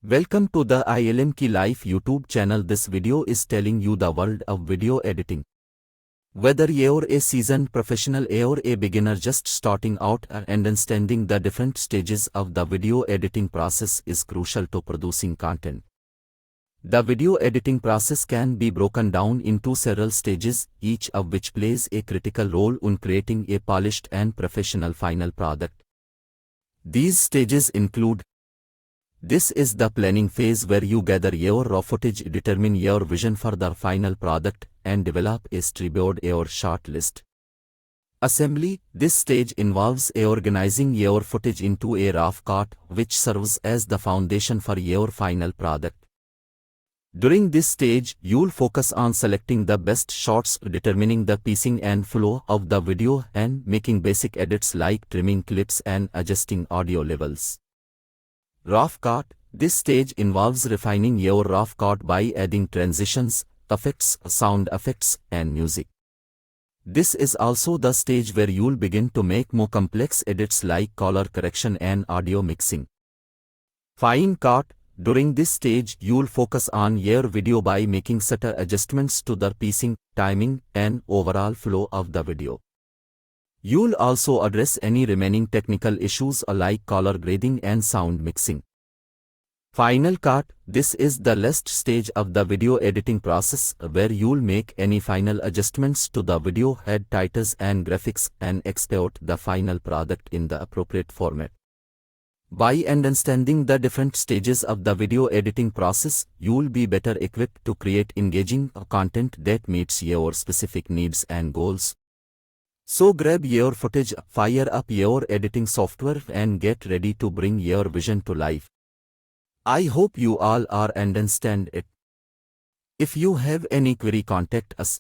Welcome to the ILM Ki Life YouTube channel. This video is telling you the world of video editing. Whether you're a seasoned professional or a beginner just starting out, understanding the different stages of the video editing process is crucial to producing content. The video editing process can be broken down into several stages, each of which plays a critical role in creating a polished and professional final product. These stages include: this is the planning phase where you gather your raw footage, determine your vision for the final product, and develop a storyboard or short list. Assembly: this stage involves organizing your footage into a rough cut, which serves as the foundation for your final product. During this stage, you'll focus on selecting the best shots, determining the pacing and flow of the video, and making basic edits like trimming clips and adjusting audio levels. Rough cut: this stage involves refining your rough cut by adding transitions, effects, sound effects, and music. This is also the stage where you'll begin to make more complex edits like color correction and audio mixing. Fine cut: during this stage, you'll focus on your video by making subtle adjustments to the pacing, timing, and overall flow of the video. You'll also address any remaining technical issues like color grading and sound mixing. Final cut: this is the last stage of the video editing process where you'll make any final adjustments to the video head titles and graphics and export the final product in the appropriate format. By understanding the different stages of the video editing process, you'll be better equipped to create engaging content that meets your specific needs and goals. So grab your footage, fire up your editing software, and get ready to bring your vision to life. I hope you all are understand it. If you have any query, contact us.